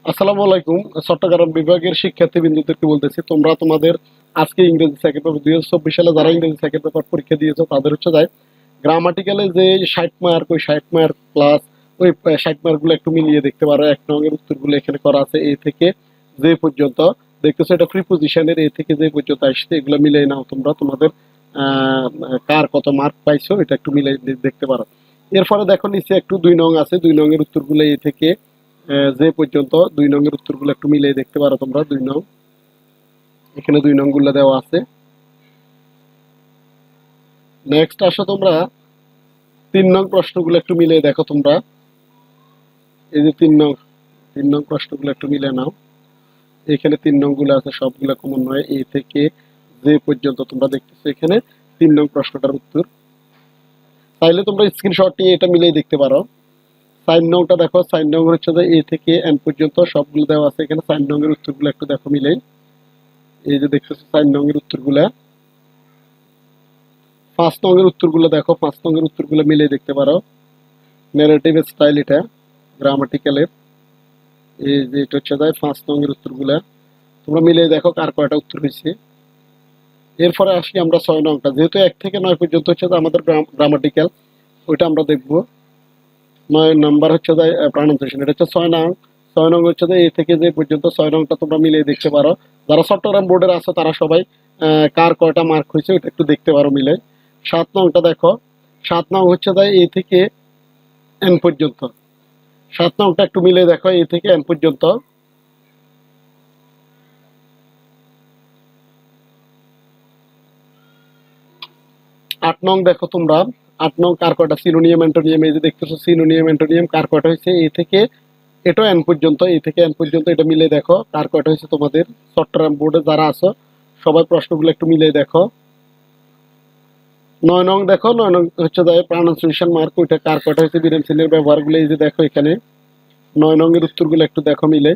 আসসালামু আলাইকুম। চট্টগ্রাম বিভাগের শিক্ষার্থীবৃন্দদেরকে বলতেছি, তোমরা তোমাদের আজকে ইংরেজি সেকেন্ড পেপার 2024 সালে যারা ইংরেজি সেকেন্ড পেপার পরীক্ষা দিয়েছো তাদের হচ্ছে যায় গ্রামাটিক্যালে যে 60 মার্ক, ওই 60 মার্ক প্লাস ওই 60 মার্কগুলো একটু মিলিয়ে দেখতে পারো। এক নঙ্গের উত্তরগুলো এখানে করা আছে এ থেকে যে পর্যন্ত দেখতেছো, এটা প্রিপোজিশনের এ থেকে যে পর্যন্ত আসছে এগুলো মিলিয়ে নাও। তোমরা তোমাদের আহ, কার কত মার্ক পাইছো এটা একটু মিলিয়ে দেখতে পারো। এরপরে দেখো নিচে একটু 2 নং আছে, 2 নংয়ের উত্তরগুলো এ থেকে যে পর্যন্ত 2 নংয়ের উত্তরগুলো একটু মিলিয়ে দেখতে পারো তোমরা। 2 নং, এখানে 2 নং গুলো দেওয়া আছে। নেক্সট আসো তোমরা 3 নং প্রশ্নগুলো একটু মিলিয়ে দেখো তোমরা। এই যে 3 নং প্রশ্নগুলো একটু মিলিয়ে নাও। এখানে 3 নং গুলো আছে, সবগুলো কমন নয়। এ থেকে যে পর্যন্ত তোমরা দেখতেছো এখানে 3 নং প্রশ্নটার উত্তর। চাইলে তোমরা স্ক্রিনশট নিয়ে এটা মিলিয়ে দেখতে পারো। 4 নংটা দেখো, 4 নং হচ্ছে যে এ থেকে এন পর্যন্ত সবগুলো দেওয়া আছে। এখানে 4 নং এর উত্তরগুলো একটু দেখো মিলেই। এই যে দেখতেছো 4 নং এর উত্তরগুলা। 5 নং এর উত্তরগুলো দেখো, 5 নং এর উত্তরগুলো মিলিয়ে দেখতে পারো। ন্যারেটিভ স্টাইল এটা গ্রামাটিক্যালের। এই যে এটা হচ্ছে যায় 5 নং এর উত্তরগুলা। তোমরা মিলিয়ে দেখো কার কয়টা উত্তর হয়েছে। এরপরে আসি আমরা 6 নংটা, যেহেতু 1 থেকে 9 পর্যন্ত হচ্ছে যে আমাদের গ্রামাটিক্যাল, ওইটা আমরা দেখবো। 9 নাম্বার হচ্ছে যে প্রনাউন্সিয়েশন, এটা হচ্ছে 6 নং। 6 নং হচ্ছে যে এ থেকে যে পর্যন্ত 6 নংটা তোমরা মিলিয়ে দেখতে পারো। যারা চট্টগ্রাম বোর্ডের আছে তারা সবাই কার কয়টা মার্ক হয়েছে ওটা একটু দেখতে পারো মিলে। 7 নংটা দেখো, 7 নং হচ্ছে যে এ থেকে এন পর্যন্ত। 7 নংটা একটু মিলে দেখো, এ থেকে এন পর্যন্ত। 8 নং দেখো তোমরা, 8 নং কার কয়টা সিনোনিয়াম অ্যান্টোনিয়াম, এই যে দেখতেছো সিনোনিয়াম অ্যান্টোনিয়াম কার কয়টা হয়েছে এ থেকে এটা এন পর্যন্ত। এ থেকে এন পর্যন্ত এটা মিলে দেখো কার কয়টা হয়েছে তোমাদের চট্টগ্রাম বোর্ডে যারা আছো সবাই প্রশ্নগুলো একটু মিলে দেখো। 9 নং দেখো, 9 নং হচ্ছে যে প্রনাউন্সিয়েশন মার্ক, ওইটা কার কয়টা হয়েছে বিরাম চিহ্নের ব্যবহারগুলো এই যে দেখো এখানে। 9 নং এর উত্তরগুলো একটু দেখো মিলে।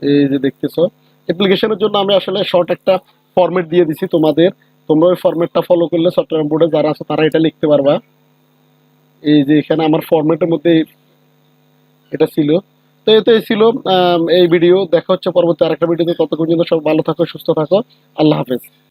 এই যে দেখতেছো, অ্যাপ্লিকেশনের জন্য আমি আসলে শর্ট একটা ফরম্যাট দিয়ে দিছি তোমাদের। তোমরা ওই ফরম্যাটটা ফলো করলে চট্টগ্রাম বোর্ডে যারা আছে তারা এটা লিখতে পারবা। এই যে এখানে আমার ফরম্যাটের মধ্যে এটা ছিল। তো এটাই ছিল এই ভিডিও। দেখা হচ্ছে পরবর্তী আরেকটা ভিডিওতে। ততক্ষণ পর্যন্ত সব ভালো থাকো, সুস্থ থাকো। আল্লাহ হাফেজ।